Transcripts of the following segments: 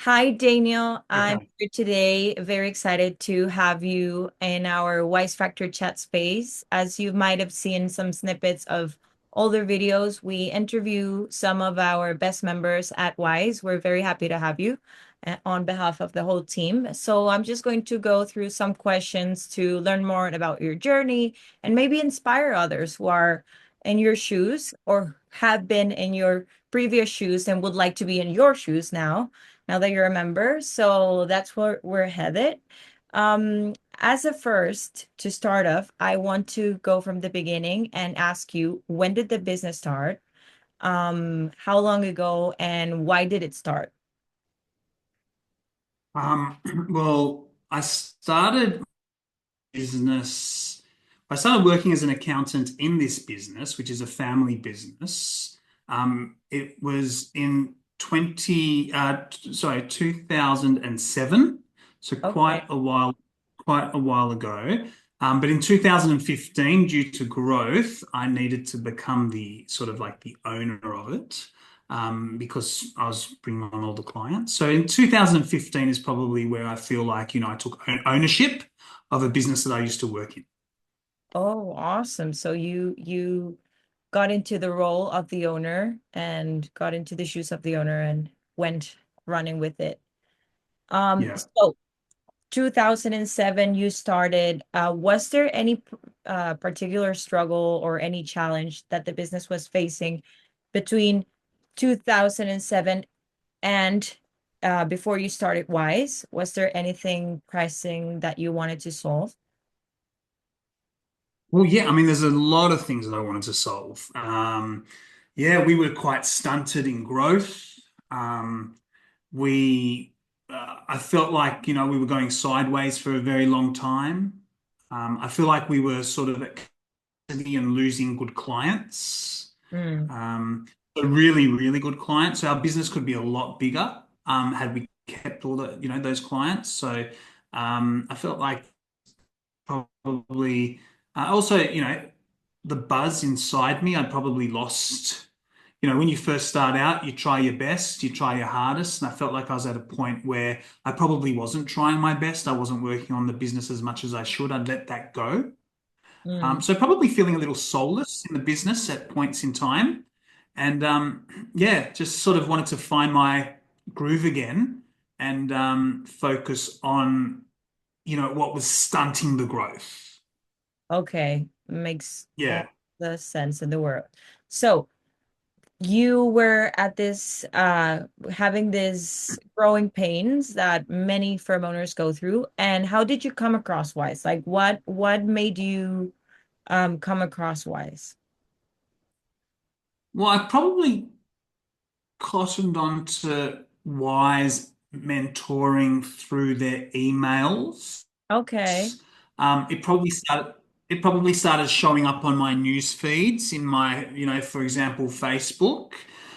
Hi, Daniel. I'm Okay. here today. Very excited to have you in our Wize Factor Chat space. As you might have seen some snippets of older videos, we interview some of our best members at Wize. We're very happy to have you on behalf of the whole team. So I'm just going to go through some questions to learn more about your journey and maybe inspire others who are in your shoes or have been in your previous shoes and would like to be in your shoes now that you're a member. So that's where we're headed. As a first, to start off, I want to go from the beginning and ask you, when did the business start? How long ago, and why did it start? Um, well, business. I started working as an accountant in this business, which is a family business. It was in 2007, so Okay. quite a while ago. But in 2015, due to growth, I needed to become the sort of like the owner of it. Because I was bringing on all the clients. So in 2015 is probably where I feel like, I took ownership of a business that I used to work in. Oh, awesome. So you got into the role of the owner and got into the shoes of the owner and went running with it. Yeah. So 2007 you started. Was there any particular struggle or any challenge that the business was facing between 2007 and before you started Wize? Was there anything pressing that you wanted to solve? Well, yeah, I mean, there's a lot of things that I wanted to solve. Yeah, we were quite stunted in growth. Um, I felt like, we were going sideways for a very long time. I feel like we were sort of at capacity and losing good clients. Mm, A really, really good clients. So our business could be a lot bigger, had we kept all those clients. So, I felt like probably also, the buzz inside me, I'd probably lost. When you first start out, you try your best, you try your hardest. And I felt like I was at a point where I probably wasn't trying my best. I wasn't working on the business as much as I should. I'd let that go. mm. So probably feeling a little soulless in the business at points in time. And yeah, just sort of wanted to find my groove again and focus on, what was stunting the growth. Okay, makes Yeah. all the sense in the world. So you were at this having this growing pains that many firm owners go through, and how did you come across Wise? Like what made you come across Wise? Well, I probably cottoned on to Wize Mentoring through their emails. Okay. Um, it probably started. It probably started showing up on my news feeds in my, for example, Facebook.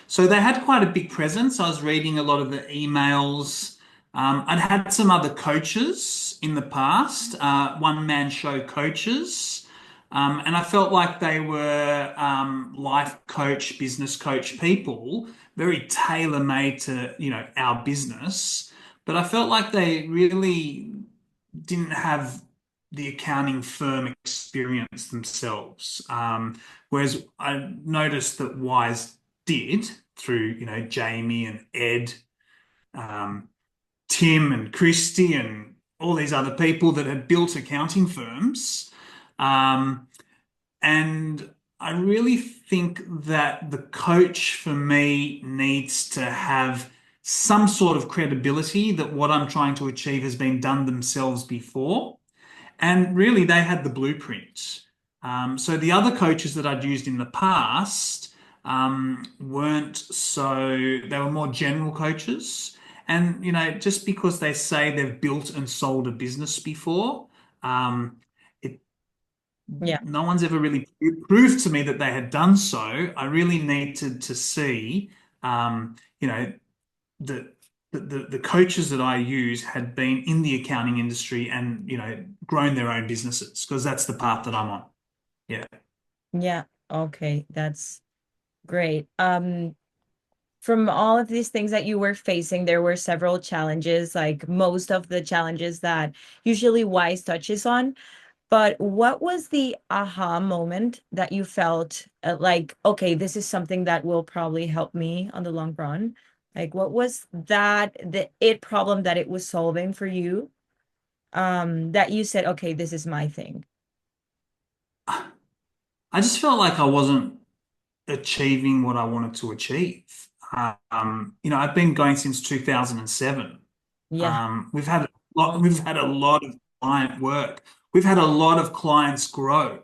So they had quite a big presence. I was reading a lot of the emails. I'd had some other coaches in the past, one-man show coaches, and I felt like they were life coach, business coach people, very tailor-made to, our business. But I felt like they really didn't have the accounting firm experience themselves. Whereas I noticed that Wise did through, Jamie and Ed, um, Tim and Christy and all these other people that had built accounting firms. Um, and I really think that the coach for me needs to have some sort of credibility that what I'm trying to achieve has been done themselves before. And really, they had the blueprint. So the other coaches that I'd used in the past weren't so, they were more general coaches. And, just because they say they've built and sold a business before, um, it, Yeah. no one's ever really proved to me that they had done so. I really needed to see, you know, that the coaches that I use had been in the accounting industry and grown their own businesses because that's the path that I'm on. Yeah. Yeah. Okay, that's great. from all of these things that you were facing, there were several challenges, like most of the challenges that usually Wise touches on. But what was the aha moment that you felt like, okay, this is something that will probably help me on the long run? Like, what was that, the it problem that it was solving for you, that you said, okay, this is my thing? I just felt like I wasn't achieving what I wanted to achieve. I've been going since 2007. Yeah, We've had a lot of client work. We've had a lot of clients grow.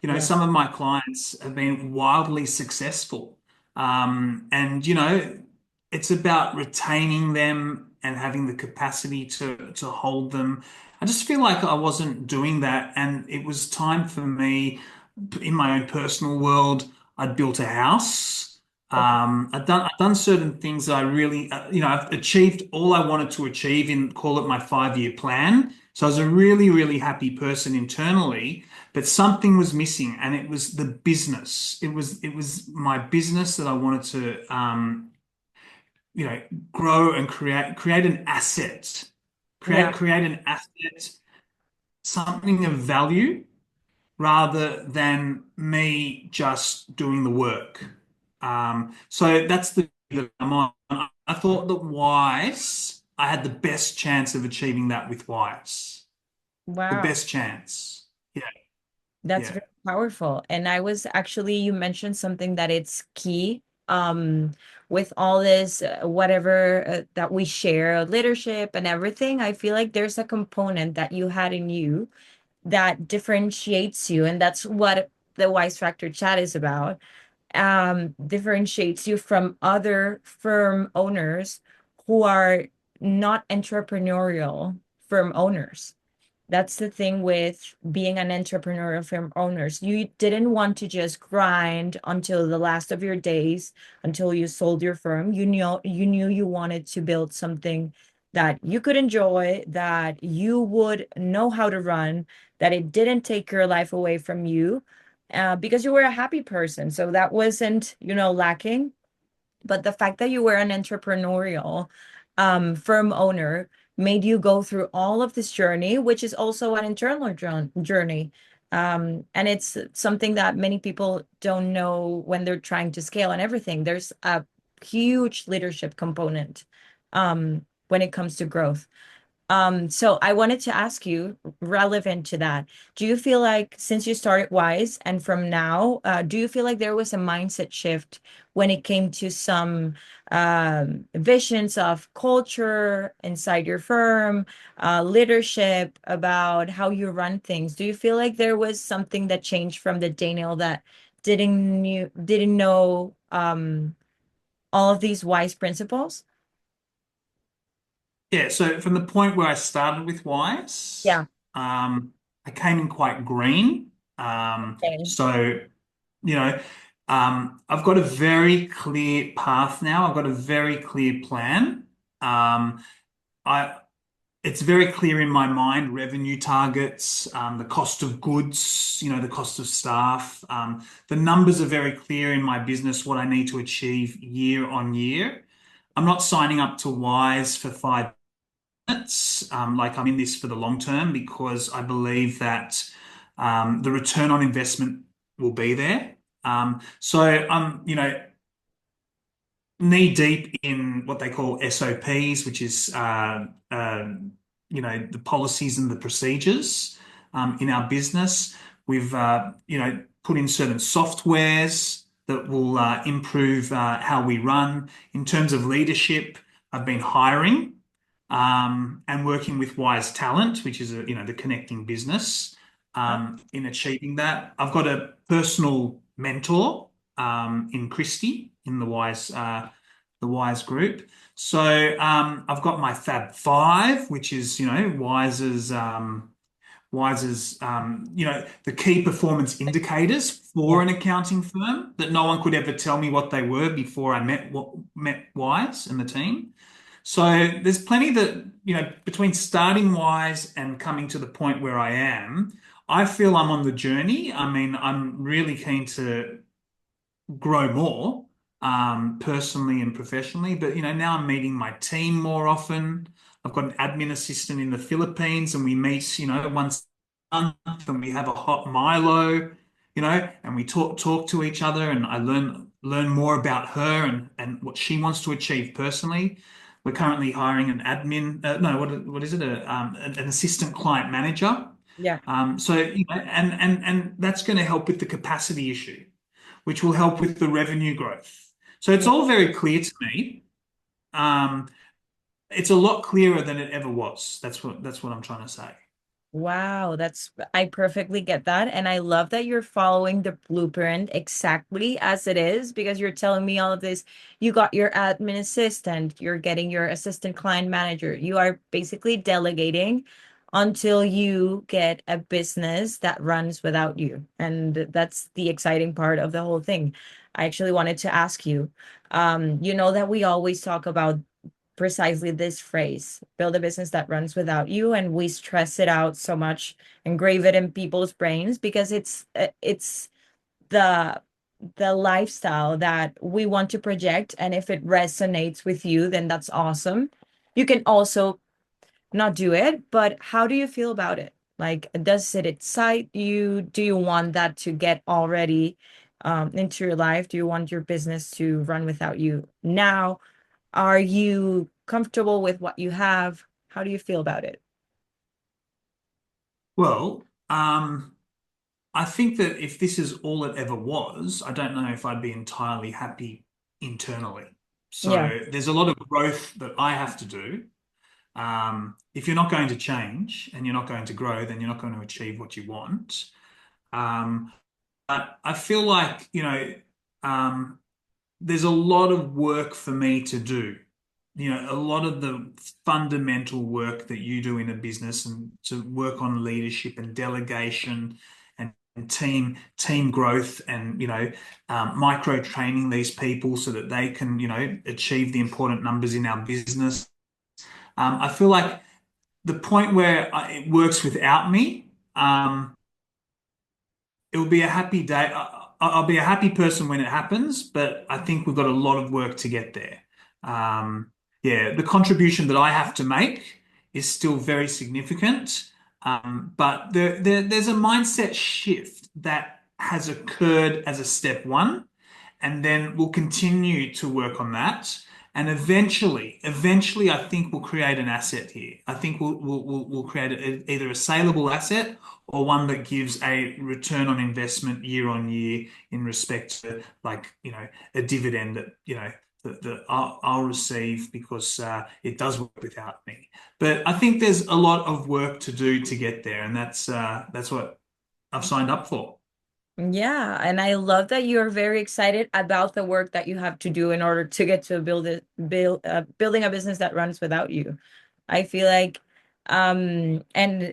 yeah, Some of my clients have been wildly successful. And it's about retaining them and having the capacity to hold them. I just feel like I wasn't doing that, and it was time for me in my own personal world. I'd built a house. okay, I've done certain things that I really, I've achieved all I wanted to achieve in, call it my 5-year plan. So I was a really, really happy person internally, but something was missing, and it was the business. It was my business that I wanted to, you know, grow and create an asset, yeah. create an asset, something of value rather than me just doing the work. So that's the that I'm on. I thought that Wise, I had the best chance of achieving that with Wise. The Wow. best chance. Yeah, That's yeah. very powerful. And I was actually, you mentioned something that it's key, with all this, whatever, that we share, leadership and everything. I feel like there's a component that you had in you that differentiates you. And that's what the Wise Factor Chat is about. Differentiates you from other firm owners who are not entrepreneurial firm owners. That's the thing with being an entrepreneurial firm owners. You didn't want to just grind until the last of your days, until you sold your firm. You knew you wanted to build something that you could enjoy, that you would know how to run, that it didn't take your life away from you, because you were a happy person. So that wasn't, lacking. But the fact that you were an entrepreneurial, firm owner made you go through all of this journey, which is also an internal journey. And it's something that many people don't know when they're trying to scale and everything. There's a huge leadership component, when it comes to growth. So I wanted to ask you, relevant to that, do you feel like since you started Wise and from now, do you feel like there was a mindset shift when it came to some, visions of culture inside your firm, leadership, about how you run things? Do you feel like there was something that changed from the Daniel that didn't know, all of these Wise principles? Yeah, so from the point where I started with Wise, Yeah. I came in quite green. Same. So, you know, I've got a very clear path now. I've got a very clear plan. I It's very clear in my mind, revenue targets, the cost of goods, the cost of staff. The numbers are very clear in my business, what I need to achieve year on year. I'm not signing up to Wise for 5 minutes. Like I'm in this for the long term because I believe that the return on investment will be there. So I'm, knee deep in what they call SOPs, which is the policies and the procedures in our business. We've put in certain softwares that will improve how we run. In terms of leadership, I've been hiring and working with Wise Talent, which is the connecting business in achieving that. I've got a personal mentor in Christy in the Wise group. So I've got my Fab Five, which is Wise's the key performance indicators Yeah. for an accounting firm that no one could ever tell me what they were before I met Wise and the team. So there's plenty that, between starting Wise and coming to the point where I am, I feel I'm on the journey. I mean, I'm really keen to grow more. personally and professionally. But now I'm meeting my team more often. I've got an admin assistant in the Philippines, and we meet, once a month, and we have a hot Milo, and we talk to each other, and I learn more about her and what she wants to achieve personally. We're currently hiring an admin, no, what is it? An assistant client manager. Yeah. So and that's going to help with the capacity issue, which will help with the revenue growth. So it's all very clear to me. Um, it's a lot clearer than it ever was. That's what I'm trying to say. Wow, I perfectly get that. And I love that you're following the blueprint exactly as it is because you're telling me all of this. You got your admin assistant, you're getting your assistant client manager. You are basically delegating until you get a business that runs without you. And that's the exciting part of the whole thing. I actually wanted to ask you, you know that we always talk about precisely this phrase, build a business that runs without you, and we stress it out so much, engrave it in people's brains because it's the the lifestyle that we want to project, and if it resonates with you, then that's awesome. You can also not do it, but how do you feel about it? Like, does it excite you? Do you want that to get already into your life? Do you want your business to run without you now? Are you comfortable with what you have? How do you feel about it? Well, I think that if this is all it ever was, I don't know if I'd be entirely happy internally. Yeah. So there's a lot of growth that I have to do. If you're not going to change and you're not going to grow, then you're not going to achieve what you want. Um, but I feel like, um, there's a lot of work for me to do. A lot of the fundamental work that you do in a business and to work on leadership and delegation and team growth and micro training these people so that they can achieve the important numbers in our business. I feel like the point where it works without me, it will be a happy day. I'll be a happy person when it happens, but I think we've got a lot of work to get there. Yeah, the contribution that I have to make is still very significant, but there's a mindset shift that has occurred as a step one, and then we'll continue to work on that. And eventually, I think we'll create an asset here. I think we'll create either a saleable asset or one that gives a return on investment year on year in respect to like, a dividend that, that I'll receive because it does work without me. But I think there's a lot of work to do to get there, and that's what I've signed up for. Yeah, and I love that you're very excited about the work that you have to do in order to get to building a business that runs without you. I feel like and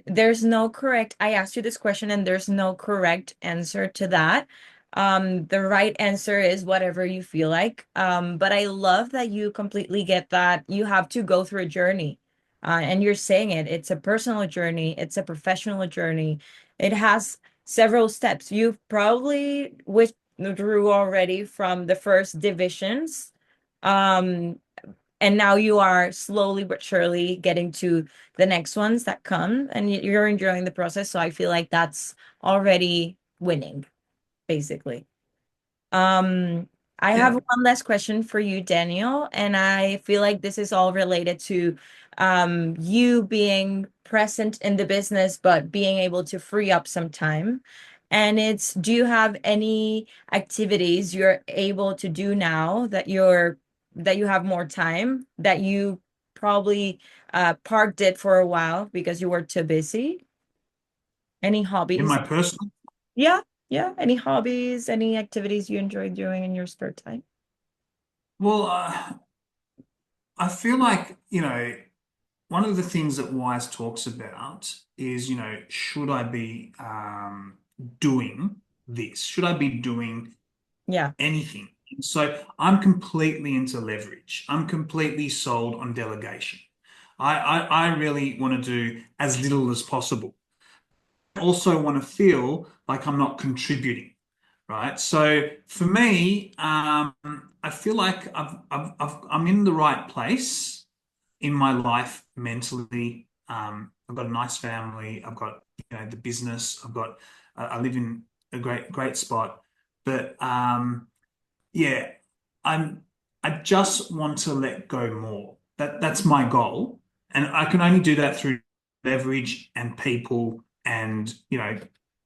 there's no correct I asked you this question and there's no correct answer to that. The right answer is whatever you feel like. But I love that you completely get that you have to go through a journey. And you're saying it's a personal journey, it's a professional journey. It has several steps. You've probably withdrew already from the first divisions. Um, and now you are slowly but surely getting to the next ones that come, and you're enjoying the process. So I feel like that's already winning, basically. Um, I have Yeah. one last question for you, Daniel, and I feel like this is all related to you being present in the business, but being able to free up some time. And it's, do you have any activities you're able to do now that you have more time that you probably parked it for a while because you were too busy? Any In hobbies? my personal, Yeah, yeah. Any hobbies, any activities you enjoy doing in your spare time? well, I feel like, one of the things that Wise talks about is, should I be doing this? Should I be doing Yeah. anything? So I'm completely into leverage. I'm completely sold on delegation. I really want to do as little as possible. I also want to feel like I'm not contributing. right? So for me, I feel like I'm in the right place in my life mentally. I've got a nice family. I've got, the business. I live in a great spot. But yeah, I'm, I just want to let go more. That's my goal. And I can only do that through leverage and people and,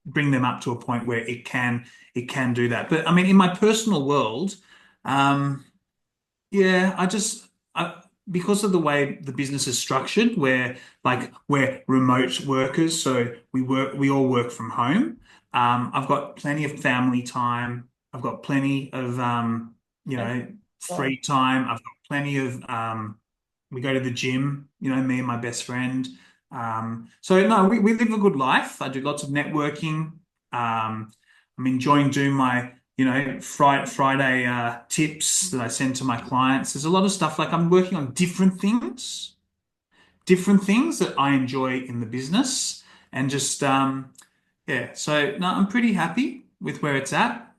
bring them up to a point where it can do that. But I mean, in my personal world, um, yeah, because of the way the business is structured, where like we're remote workers, so we all work from home. I've got plenty of family time. I've got plenty of you That's know, cool. free time. I've got plenty of we go to the gym, me and my best friend. So no, we live a good life. I do lots of networking. I'm enjoying doing my Friday tips that I send to my clients. There's a lot of stuff like I'm working on different things that I enjoy in the business, and just yeah. So no, I'm pretty happy with where it's at.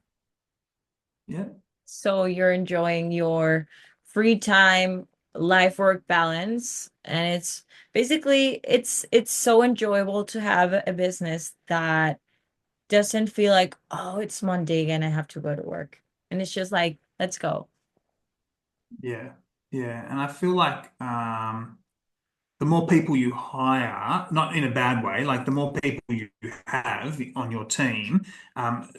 Yeah, So you're enjoying your free time, life work balance, and it's basically it's so enjoyable to have a business that doesn't feel like, oh, it's Monday again, I have to go to work. And it's just like, let's go. yeah, yeah. And I feel like the more people you hire, not in a bad way, like the more people you have on your team, um,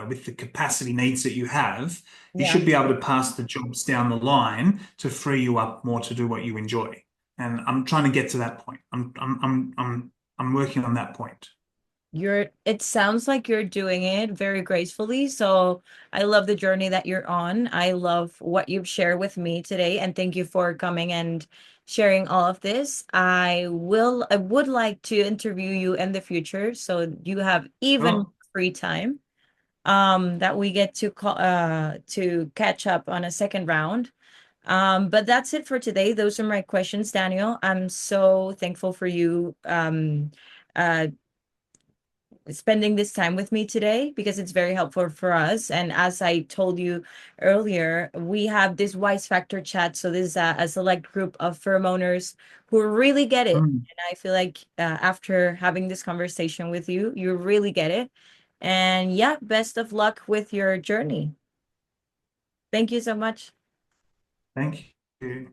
with the capacity needs that you Yeah. should be able to pass the jobs down the line to free you up more to do what you enjoy. And I'm trying to get to that point. I'm working on that point. It sounds like you're doing it very gracefully. So I love the journey that you're on. I love what you've shared with me today. And thank you for coming and sharing all of this. I would like to interview you in the future so you have even Sure. free time. That we get to catch up on a second round. But that's it for today. Those are my questions, Daniel. I'm so thankful for you uh spending this time with me today because it's very helpful for us. And as I told you earlier, we have this Wize Factor Chat. So this is a select group of firm owners who really get it. Mm. And I feel like after having this conversation with you, you really get it. And yeah, best of luck with your journey. Thank you so much. Thank you.